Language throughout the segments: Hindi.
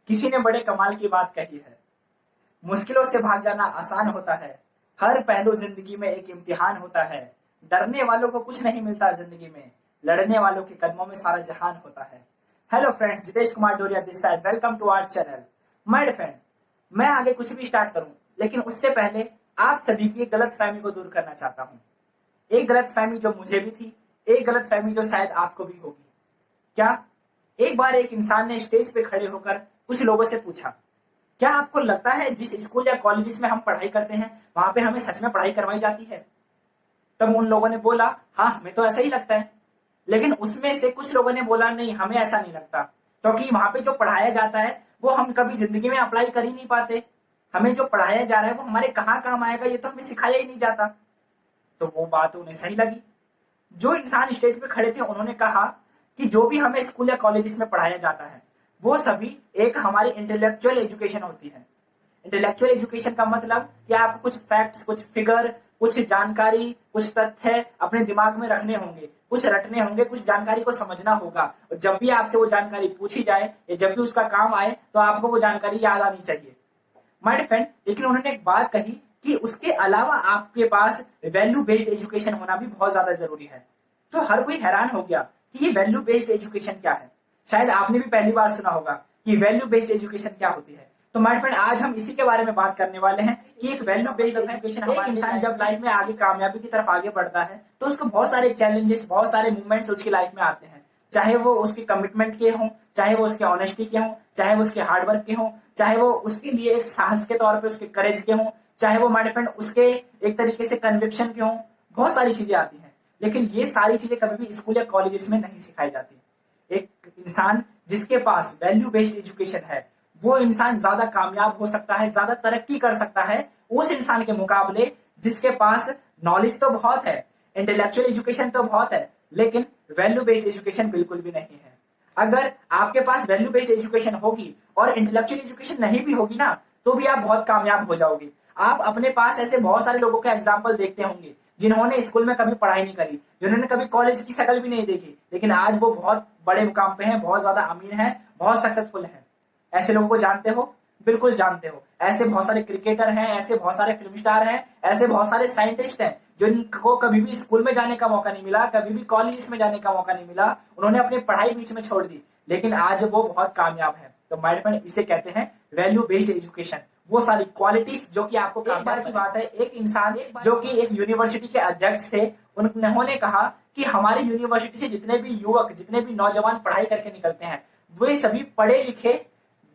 किसी ने बड़े कमाल की बात कही है, मुश्किलों से भाग जाना आसान होता है। हर पहलू जिंदगी में एक इम्तिहान होता है। डरने वालों को कुछ नहीं मिलता जिंदगी में, लड़ने वालों के कदमों में सारा जहान होता है। Hello friends, Jitesh Kumar Doria this side, welcome to our channel. My friend, मैं आगे कुछ भी स्टार्ट करूं, लेकिन उससे पहले आप सभी की एक गलत फहमी को दूर करना चाहता हूं। एक गलत फहमी जो मुझे भी थी, एक गलत फहमी जो शायद आपको भी होगी। क्या एक बार एक इंसान ने स्टेज पे खड़े होकर कुछ लोगों से पूछा, क्या आपको लगता है जिस स्कूल या कॉलेज में हम पढ़ाई करते हैं वहां पे हमें सच में पढ़ाई करवाई जाती है? तब उन लोगों ने बोला, हाँ हमें तो ऐसा ही लगता है। लेकिन उसमें से कुछ लोगों ने बोला, नहीं हमें ऐसा नहीं लगता, क्योंकि वहां पे जो पढ़ाया जाता है वो हम कभी जिंदगी में अप्लाई कर ही नहीं पाते। हमें जो पढ़ाया जा रहा है वो हमारे कहाँ काम आएगा, ये तो हमें सिखाया ही नहीं जाता। तो वो बात उन्हें सही लगी। जो इंसान स्टेज पे खड़े थे उन्होंने कहा कि जो भी हमें स्कूल या कॉलेज में पढ़ाया जाता है वो सभी एक हमारी इंटेलेक्चुअल एजुकेशन होती है। इंटेलेक्चुअल एजुकेशन का मतलब कि आपको कुछ फैक्ट्स, कुछ फिगर, कुछ जानकारी, कुछ तथ्य अपने दिमाग में रखने होंगे, कुछ रटने होंगे, कुछ जानकारी को समझना होगा। और जब भी आपसे वो जानकारी पूछी जाए या जब भी उसका काम आए तो आपको वो जानकारी याद आनी चाहिए। माय फ्रेंड, लेकिन उन्होंने एक बात कही कि उसके अलावा आपके पास वैल्यू बेस्ड एजुकेशन होना भी बहुत ज्यादा जरूरी है। तो हर कोई हैरान हो गया कि ये वैल्यू बेस्ड एजुकेशन क्या है। शायद आपने भी पहली बार सुना होगा कि वैल्यू बेस्ड एजुकेशन क्या होती है। तो माय फ्रेंड, आज हम इसी के बारे में बात करने वाले हैं कि एक वैल्यू बेस्ड एजुकेशन, एक इंसान जब लाइफ में आगे कामयाबी की तरफ आगे बढ़ता है तो उसको बहुत सारे चैलेंजेस, बहुत सारे मूवमेंट्स उसकी लाइफ में आते हैं। चाहे वो उसके कमिटमेंट के हों, चाहे वो उसके ऑनेस्टी के हों, चाहे वो उसके हार्डवर्क के हों, चाहे वो उसके लिए एक साहस के तौर पे उसके करेज के हों, चाहे वो माय फ्रेंड उसके एक तरीके से कन्विक्शन के हों। बहुत सारी चीजें आती हैं, लेकिन ये सारी चीजें कभी भी स्कूल या कॉलेजेस में नहीं सिखाई जाती। एक इंसान जिसके पास वैल्यू बेस्ड एजुकेशन है वो इंसान ज्यादा कामयाब हो सकता है, ज्यादा तरक्की कर सकता है उस इंसान के मुकाबले जिसके पास नॉलेज तो बहुत है, इंटेलेक्चुअल एजुकेशन तो बहुत है, लेकिन वैल्यू बेस्ड एजुकेशन बिल्कुल भी नहीं है। अगर आपके पास वैल्यू बेस्ड एजुकेशन होगी और इंटेलेक्चुअल एजुकेशन नहीं भी होगी ना, तो भी आप बहुत कामयाब हो जाओगे। आप अपने पास ऐसे बहुत सारे लोगों का एग्जाम्पल देखते होंगे जिन्होंने स्कूल में कभी पढ़ाई नहीं करी, जिन्होंने कभी कॉलेज की शक्ल भी नहीं देखी, लेकिन आज वो बहुत बड़े मुकाम पे हैं, बहुत ज्यादा अमीर हैं, बहुत सक्सेसफुल हैं। ऐसे लोगों को जानते हो? बिल्कुल जानते हो। ऐसे बहुत सारे क्रिकेटर हैं, ऐसे बहुत सारे फिल्म स्टार हैं, ऐसे बहुत सारे साइंटिस्ट हैं जिनको कभी भी स्कूल में जाने का मौका नहीं मिला, कभी भी कॉलेज में जाने का मौका नहीं मिला, उन्होंने अपनी पढ़ाई बीच में छोड़ दी, लेकिन आज वो बहुत कामयाब है। तो माय फ्रेंड, इसे कहते हैं वैल्यू बेस्ड एजुकेशन। वो सारी क्वालिटीज जो कि आपको, एक बार की बात है, एक इंसान जो कि एक यूनिवर्सिटी के अध्यक्ष थे, उन्होंने कहा कि हमारी यूनिवर्सिटी से जितने भी युवक, जितने भी नौजवान पढ़ाई करके निकलते हैं वे सभी पढ़े लिखे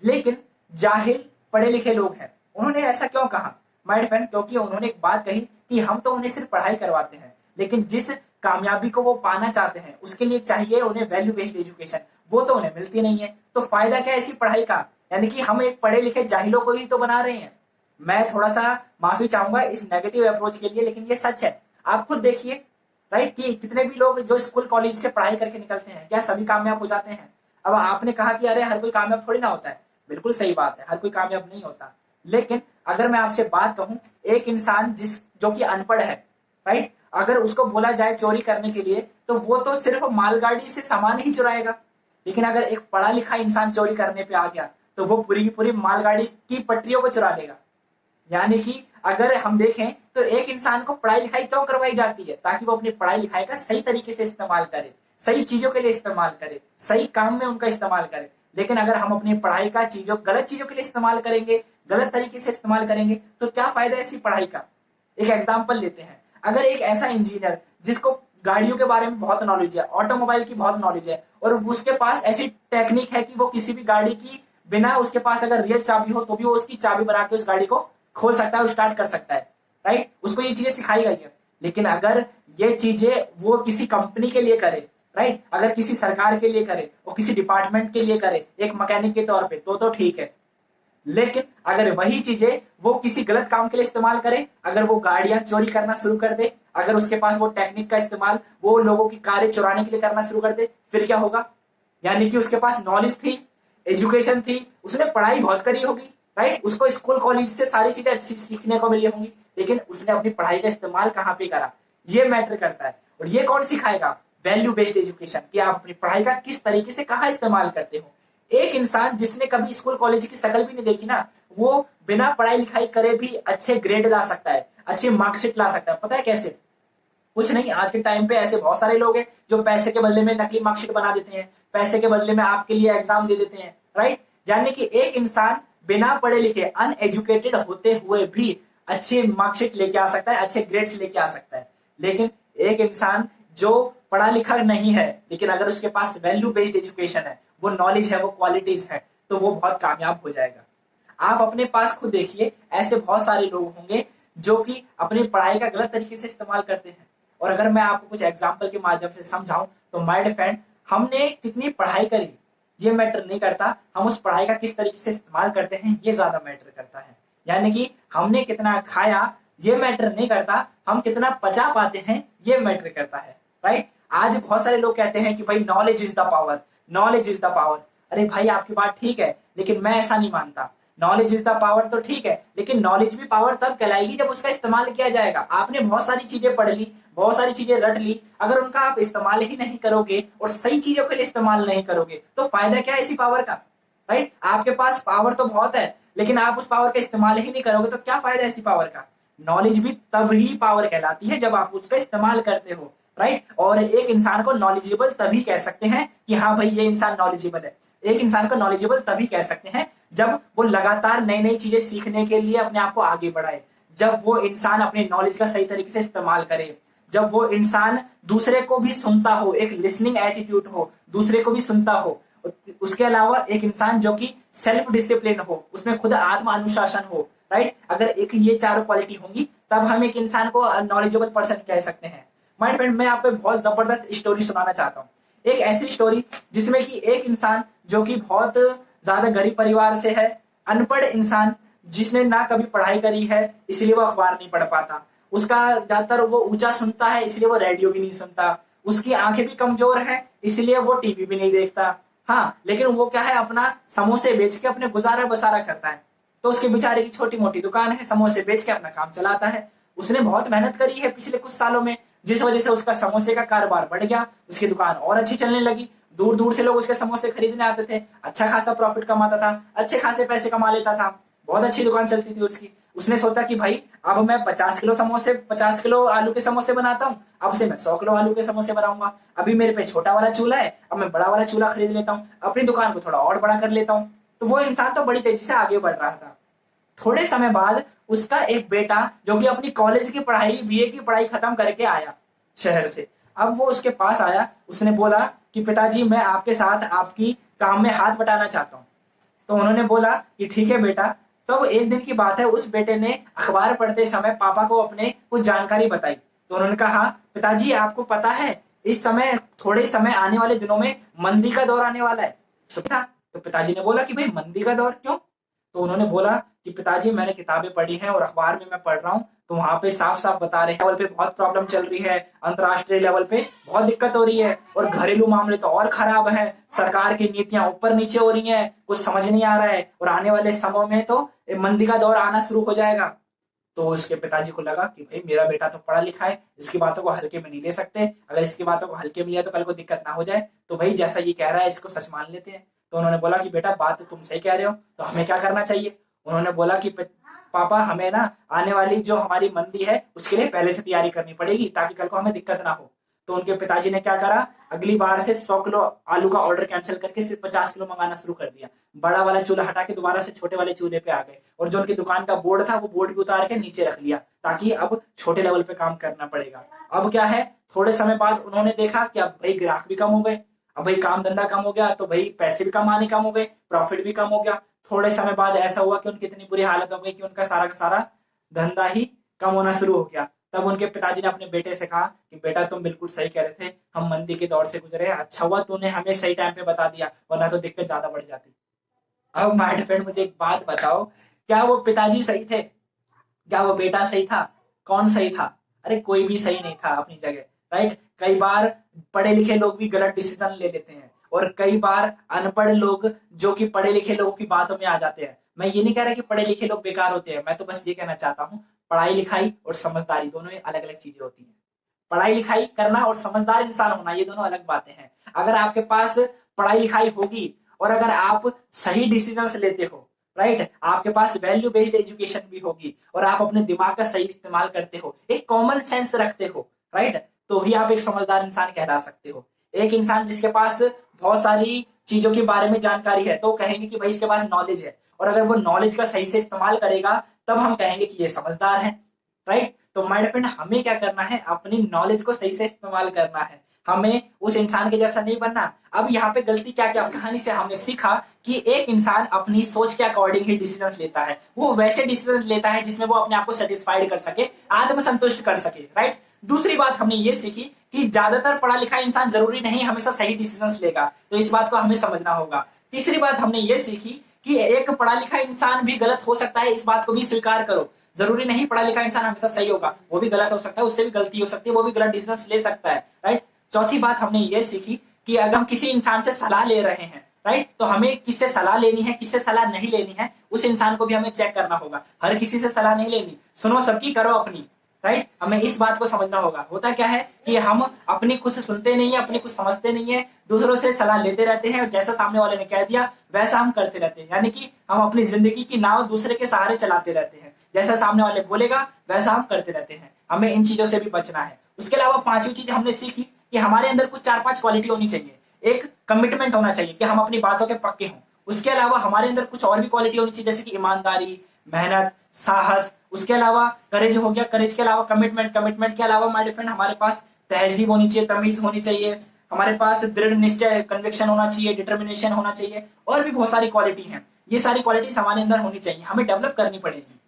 लेकिन जाहिल पढ़े लिखे लोग हैं। उन्होंने ऐसा क्यों कहा माय फ्रेंड? क्योंकि उन्होंने एक बात कही कि हम तो उन्हें सिर्फ पढ़ाई करवाते हैं, लेकिन जिस कामयाबी को वो पाना चाहते हैं उसके लिए चाहिए उन्हें वैल्यू बेस्ड एजुकेशन, वो तो उन्हें मिलती नहीं है। तो फायदा क्या है ऐसी पढ़ाई का? यानी कि हम एक पढ़े लिखे जाहिलों को ही तो बना रहे हैं। मैं थोड़ा सा माफी चाहूंगा इस नेगेटिव अप्रोच के लिए, लेकिन ये सच है। आप खुद देखिए, राइट, कि कितने भी लोग जो स्कूल कॉलेज से पढ़ाई करके निकलते हैं, क्या सभी कामयाब हो जाते हैं? अब आपने कहा कि अरे हर कोई कामयाब थोड़ी ना होता है। बिल्कुल सही बात है, हर कोई कामयाब नहीं होता। लेकिन अगर मैं आपसे बात कहूं, एक इंसान जो कि अनपढ़ है, राइट, अगर उसको बोला जाए चोरी करने के लिए तो वो तो सिर्फ मालगाड़ी से सामान ही चुराएगा। लेकिन अगर एक पढ़ा लिखा इंसान चोरी करने पे आ गया तो वो पूरी की पूरी मालगाड़ी की पटरियों को चुरा लेगा। यानी कि अगर हम देखें तो एक इंसान को पढ़ाई लिखाई क्यों करवाई जाती है? ताकि वो अपनी पढ़ाई लिखाई का सही तरीके से इस्तेमाल करे, सही चीजों के लिए इस्तेमाल करे, सही काम में उनका इस्तेमाल करे। लेकिन अगर हम अपनी पढ़ाई का गलत चीजों के लिए इस्तेमाल करेंगे, गलत तरीके से इस्तेमाल करेंगे, तो क्या फायदा ऐसी पढ़ाई का? एक एग्जाम्पल लेते हैं। अगर एक ऐसा इंजीनियर जिसको गाड़ियों के बारे में बहुत नॉलेज है, ऑटोमोबाइल की बहुत नॉलेज है, और उसके पास ऐसी टेक्निक है कि वो किसी भी गाड़ी की बिना उसके पास अगर रियल चाबी हो तो भी वो उसकी चाबी बना के उस गाड़ी को खोल सकता है, स्टार्ट कर सकता है, राइट, उसको ये चीजें सिखाई गई है। लेकिन अगर ये चीजें वो किसी कंपनी के लिए करे, राइट, अगर किसी सरकार के लिए करे और किसी डिपार्टमेंट के लिए करे एक मैकेनिक के तौर पे, तो ठीक है। लेकिन अगर वही चीजें वो किसी गलत काम के लिए इस्तेमाल करे, अगर वो गाड़ियां चोरी करना शुरू कर दे, अगर उसके पास वो टेक्निक का इस्तेमाल वो लोगों की कारें चुराने के लिए करना शुरू कर दे, फिर क्या होगा? यानी कि उसके पास नॉलेज थी, एजुकेशन थी, उसने पढ़ाई बहुत करी होगी, राइट, उसको स्कूल कॉलेज से सारी चीजें अच्छी सीखने को मिली होंगी, लेकिन उसने अपनी पढ़ाई का इस्तेमाल कहाँ पे करा, ये मैटर करता है। और ये कौन सिखाएगा? वैल्यू बेस्ड एजुकेशन, कि आप अपनी पढ़ाई का किस तरीके से कहाँ इस्तेमाल करते हो। एक इंसान जिसने कभी स्कूल कॉलेज की शक्ल भी नहीं देखी ना, वो बिना पढ़ाई लिखाई करे भी अच्छे ग्रेड ला सकता है, अच्छी मार्कशीट ला सकता है। पता है कैसे? कुछ नहीं, आज के टाइम पे ऐसे बहुत सारे लोग हैं जो पैसे के बदले में नकली मार्कशीट बना देते हैं, पैसे के बदले में आपके लिए एग्जाम दे देते हैं, राइट। यानी कि एक इंसान बिना पढ़े लिखे अनएजुकेटेड होते हुए भी अच्छी मार्कशीट लेके आ सकता है, अच्छे ग्रेड्स लेके आ सकता है। लेकिन एक इंसान जो पढ़ा लिखा नहीं है, लेकिन अगर उसके पास वैल्यू बेस्ड एजुकेशन है, वो नॉलेज है, वो क्वालिटीज है, तो वो बहुत कामयाब हो जाएगा। आप अपने पास खुद देखिए, ऐसे बहुत सारे लोग होंगे जो कि अपनी पढ़ाई का गलत तरीके से इस्तेमाल करते हैं। और अगर मैं आपको कुछ एग्जाम्पल के माध्यम से समझाऊं तो माय डियर फ्रेंड, हमने कितनी पढ़ाई करी ये मैटर नहीं करता, हम उस पढ़ाई का किस तरीके से इस्तेमाल करते हैं ये ज्यादा मैटर करता है। यानी कि हमने कितना खाया ये मैटर नहीं करता, हम कितना पचा पाते हैं ये मैटर करता है, राइट। आज बहुत सारे लोग कहते हैं कि भाई knowledge is the power, knowledge is the power. अरे भाई आपकी बात ठीक है, लेकिन मैं ऐसा नहीं मानता। नॉलेज इज द पावर तो ठीक है, लेकिन नॉलेज भी पावर तब कहलाएगी जब उसका इस्तेमाल किया जाएगा। आपने बहुत सारी चीजें पढ़ ली, बहुत सारी चीजें रट ली, अगर उनका आप इस्तेमाल ही नहीं करोगे और सही चीजों के लिए इस्तेमाल नहीं करोगे तो फायदा क्या है इसी पावर का, राइट। आपके पास पावर तो बहुत है, लेकिन आप उस पावर का इस्तेमाल ही नहीं करोगे तो क्या फायदा है इसी पावर का। नॉलेज भी तब ही पावर कहलाती है जब आप उसका इस्तेमाल करते हो, राइट। और एक इंसान को नॉलेजेबल तभी कह सकते हैं कि हाँ भाई ये इंसान नॉलेजेबल है। एक इंसान को नॉलेजेबल तभी कह सकते हैं जब वो लगातार नई नई चीजें सीखने के लिए अपने आप को आगे बढ़ाए, जब वो इंसान अपने नॉलेज का सही तरीके से इस्तेमाल करे, जब वो इंसान दूसरे को भी सुनता हो, एक लिसनिंग एटीट्यूड हो, दूसरे को भी सुनता हो। उसके अलावा एक इंसान जो कि सेल्फ डिसिप्लिन हो, उसमें खुद आत्म अनुशासन हो, राइट। अगर एक ये चारों क्वालिटी होंगी तब हम एक इंसान को नॉलेजेबल पर्सन कह सकते हैं। माय फ्रेंड, मैं आप पे बहुत जबरदस्त स्टोरी सुनाना चाहता हूँ। एक ऐसी स्टोरी जिसमें कि एक इंसान जो कि बहुत ज्यादा गरीब परिवार से है, अनपढ़ इंसान जिसने ना कभी पढ़ाई करी है, इसलिए वो अखबार नहीं पढ़ पाता। उसका ज्यादातर वो ऊंचा सुनता है, इसलिए वो रेडियो भी नहीं सुनता। उसकी आंखें भी कमजोर है, इसलिए वो टीवी भी नहीं देखता। हाँ, लेकिन वो क्या है, अपना समोसे बेच के अपने गुजारा बसारा करता है। तो उसके बेचारे की छोटी मोटी दुकान है, समोसे बेच के अपना काम चलाता है। उसने बहुत मेहनत करी है पिछले कुछ सालों में, जिस वजह से उसका समोसे का कारोबार बढ़ गया, उसकी दुकान और अच्छी चलने लगी। दूर दूर से लोग उसके समोसे खरीदने आते थे, अच्छा खासा प्रॉफिट कमाता था, अच्छे खासे पैसे कमा लेता था, बहुत अच्छी दुकान चलती थी उसकी। उसने सोचा कि भाई अब मैं 50 किलो आलू के समोसे बनाता हूँ, अब से मैं 100 किलो आलू के समोसे बनाऊंगा। अभी मेरे पे छोटा वाला चूल्हा है, अब मैं बड़ा वाला चूल्हा खरीद लेता हूँ, अपनी दुकान को थोड़ा और बड़ा कर लेता हूँ। तो वो इंसान तो बड़ी तेजी से आगे बढ़ रहा था। थोड़े समय बाद उसका एक बेटा जो कि अपनी कॉलेज की पढ़ाई, बीए की पढ़ाई खत्म करके आया शहर से। अब वो उसके पास आया, उसने बोला कि पिताजी मैं आपके साथ आपकी काम में हाथ बटाना चाहता हूँ। तो उन्होंने बोला कि ठीक है बेटा। तो एक दिन की बात है, उस बेटे ने अखबार पढ़ते समय पापा को अपने कुछ जानकारी बताई। तो उन्होंने कहा पिताजी आपको पता है इस समय, थोड़े समय आने वाले दिनों में मंदी का दौर आने वाला है। तो पिताजी ने बोला कि भाई मंदी का दौर क्यों? तो उन्होंने बोला कि पिताजी मैंने किताबें पढ़ी हैं और अखबार में मैं पढ़ रहा हूँ, तो वहां पे साफ साफ बता रहे हैं लेवल पे बहुत प्रॉब्लम चल रही है, अंतरराष्ट्रीय लेवल पे बहुत दिक्कत हो रही है, और घरेलू मामले तो और खराब हैं, सरकार की नीतियां ऊपर नीचे हो रही हैं, कुछ समझ नहीं आ रहा है, और आने वाले समय में तो मंदी का दौर आना शुरू हो जाएगा। तो उसके पिताजी को लगा कि भाई मेरा बेटा तो पढ़ा लिखा है, इसकी बातों को हल्के में नहीं ले सकते, अगर इसकी बातों को हल्के में लिया तो कल को दिक्कत ना हो जाए, तो भाई जैसा ये कह रहा है इसको सच मान लेते हैं। तो उन्होंने बोला कि बेटा बात तो तुम सही कह रहे हो, तो हमें क्या करना चाहिए? उन्होंने बोला कि पापा हमें ना आने वाली जो हमारी मंदी है उसके लिए पहले से तैयारी करनी पड़ेगी ताकि कल को हमें दिक्कत ना हो। तो उनके पिताजी ने क्या करा, अगली बार से 100 किलो आलू का ऑर्डर कैंसिल करके सिर्फ 50 किलो मंगाना शुरू कर दिया। बड़ा वाला चूल्हा हटा के दोबारा से छोटे वाले चूल्हे पे आ गए, और जो उनकी दुकान का बोर्ड था वो बोर्ड भी उतार के नीचे रख लिया, ताकि अब छोटे लेवल पे काम करना पड़ेगा। अब क्या है, थोड़े समय बाद उन्होंने देखा कि अब भाई ग्राहक भी कम हो गए, अब भाई काम धंधा कम हो गया, तो भाई पैसे भी कमाने कम हो गए, प्रॉफिट भी कम हो गया। थोड़े समय बाद ऐसा हुआ कि उनकी इतनी बुरी हालत हो गई कि उनका सारा का सारा धंधा ही कम होना शुरू हो गया। तब उनके पिताजी ने अपने बेटे से कहा कि बेटा तुम बिल्कुल सही कह रहे थे, हम मंदी के दौर से गुजरे हैं, अच्छा हुआ तूने हमें सही टाइम पे बता दिया, वरना तो दिक्कत ज्यादा बढ़ जाती। अब माय फ्रेंड मुझे एक बात बताओ, क्या वो पिताजी सही थे? क्या वो बेटा सही था? कौन सही था? अरे कोई भी सही नहीं था अपनी जगह, राइट। कई बार पढ़े लिखे लोग भी गलत डिसीजन ले लेते हैं, और कई बार अनपढ़ लोग जो कि पढ़े लिखे लोगों की बातों में आ जाते हैं। मैं ये नहीं कह रहा कि पढ़े लिखे लोग बेकार होते हैं, मैं तो बस ये कहना चाहता हूँ पढ़ाई लिखाई और समझदारी दोनों अलग अलग चीजें होती हैं। पढ़ाई लिखाई करना और समझदार इंसान होना ये दोनों अलग बातें हैं। अगर आपके पास पढ़ाई लिखाई होगी और अगर आप सही डिसीजंस लेते हो, राइट, आपके पास वैल्यू बेस्ड एजुकेशन भी होगी और आप अपने दिमाग का सही इस्तेमाल करते हो, एक कॉमन सेंस रखते हो, राइट, तो ही आप एक समझदार इंसान कहला सकते हो। एक इंसान जिसके पास बहुत सारी चीजों के बारे में जानकारी है तो कहेंगे कि भाई इसके पास नॉलेज है, और अगर वो नॉलेज का सही से इस्तेमाल करेगा तब हम कहेंगे कि ये समझदार है, राइट। तो माय फ्रेंड, हमें क्या करना है, अपनी नॉलेज को सही से इस्तेमाल करना है, हमें उस इंसान के जैसा नहीं बनना। अब यहाँ पे गलती क्या क्या, कहानी से हमने सीखा कि एक इंसान अपनी सोच के अकॉर्डिंग ही डिसीजन लेता है, वो वैसे डिसीजन लेता है जिसमें वो अपने आप को सेटिस्फाइड कर सके, आत्मसंतुष्ट कर सके, राइट। दूसरी बात हमने ये सीखी कि ज्यादातर पढ़ा लिखा इंसान जरूरी नहीं हमेशा सही डिसीजन लेगा, तो इस बात को हमें समझना होगा। तीसरी बात हमने ये सीखी कि एक पढ़ा लिखा इंसान भी गलत हो सकता है, इस बात को भी स्वीकार करो, जरूरी नहीं पढ़ा लिखा इंसान हमेशा सही होगा, वो भी गलत हो सकता है, उससे भी गलती हो सकती है, वो भी गलत डिसीजन ले सकता है, राइट। चौथी बात हमने ये सीखी कि अगर हम किसी इंसान से सलाह ले रहे हैं, राइट, तो हमें किससे सलाह लेनी है, किससे सलाह नहीं लेनी है, उस इंसान को भी हमें चेक करना होगा। हर किसी से सलाह नहीं लेनी, सुनो सबकी, करो अपनी, राइट। हमें इस बात को समझना होगा। होता क्या है कि हम अपनी कुछ सुनते नहीं है, अपनी कुछ समझते नहीं है, दूसरों से सलाह लेते रहते हैं और जैसा सामने वाले ने कह दिया वैसा हम करते रहते हैं, यानी कि हम अपनी जिंदगी की नाव दूसरे के सहारे चलाते रहते हैं, जैसा सामने वाले बोलेगा वैसा हम करते रहते हैं। हमें इन चीजों से भी बचना है। उसके अलावा पांचवी चीज हमने सीखी कि हमारे अंदर कुछ 4-5 क्वालिटी होनी चाहिए। एक कमिटमेंट होना चाहिए कि हम अपनी बातों के पक्के हों। उसके अलावा हमारे अंदर कुछ और भी क्वालिटी होनी चाहिए, जैसे कि ईमानदारी, मेहनत, साहस। उसके अलावा करेज हो गया, करेज के अलावा कमिटमेंट, कमिटमेंट के अलावा माय फ्रेंड हमारे पास तहजीब होनी चाहिए, तमीज होनी चाहिए, हमारे पास दृढ़ निश्चय, कन्विक्शन होना चाहिए, डिटर्मिनेशन होना चाहिए, और भी बहुत सारी क्वालिटी हैं। ये सारी क्वालिटीज हमारे अंदर होनी चाहिए, हमें डेवलप करनी पड़ेगी।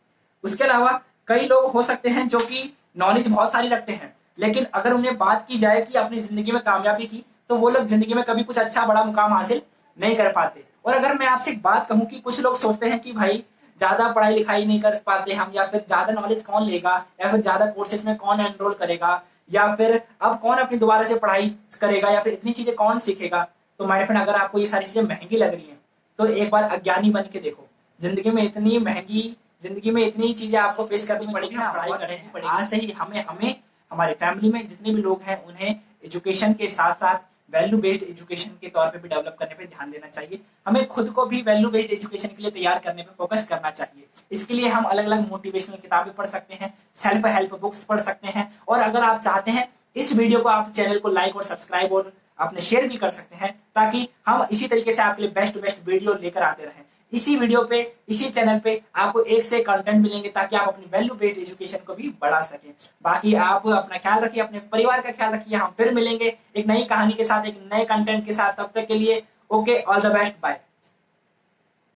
उसके अलावा कई लोग हो सकते हैं जो कि नॉलेज बहुत सारी रखते हैं, लेकिन अगर उन्हें बात की जाए कि अपनी जिंदगी में कामयाबी की, तो वो लोग जिंदगी में कभी कुछ अच्छा बड़ा मुकाम हासिल नहीं कर पाते। और अगर मैं आपसे एक बात कहूं कि कुछ लोग सोचते हैं कि भाई ज्यादा पढ़ाई लिखाई नहीं कर पाते हम, या फिर ज्यादा नॉलेज कौन लेगा, या फिर ज्यादा कोर्सेज में कौन एनरोल करेगा, या फिर अब कौन अपनी दोबारा से पढ़ाई करेगा, या फिर इतनी चीजें कौन सीखेगा। तो माय फ्रेंड, अगर आपको ये सारी चीजें महंगी लग रही है तो एक बार अज्ञानी बन के देखो। जिंदगी में इतनी महंगी, जिंदगी में इतनी चीजें आपको फेस करनी पड़ेगी ना, पढ़ाई करनी पड़ेगी। आज से ही हमें हमारे फैमिली में जितने भी लोग हैं उन्हें एजुकेशन के साथ साथ वैल्यू बेस्ड एजुकेशन के तौर पे भी डेवलप करने पे ध्यान देना चाहिए। हमें खुद को भी वैल्यू बेस्ड एजुकेशन के लिए तैयार करने पे फोकस करना चाहिए। इसके लिए हम अलग अलग मोटिवेशनल किताबें पढ़ सकते हैं, सेल्फ हेल्प बुक्स पढ़ सकते हैं, और अगर आप चाहते हैं इस वीडियो को, आप चैनल को लाइक और सब्सक्राइब और अपने शेयर भी कर सकते हैं, ताकि हम इसी तरीके से आपके लिए बेस्ट बेस्ट वीडियो लेकर आते रहें। इसी वीडियो पे, इसी चैनल पे आपको एक से कंटेंट मिलेंगे ताकि आप अपनी वैल्यू बेस्ड एजुकेशन को भी बढ़ा सकें। बाकी आप अपना ख्याल रखिए, अपने परिवार का ख्याल रखिए। हम फिर मिलेंगे एक नई कहानी के साथ, एक नए कंटेंट के साथ। तब तक के लिए okay, all the best, bye.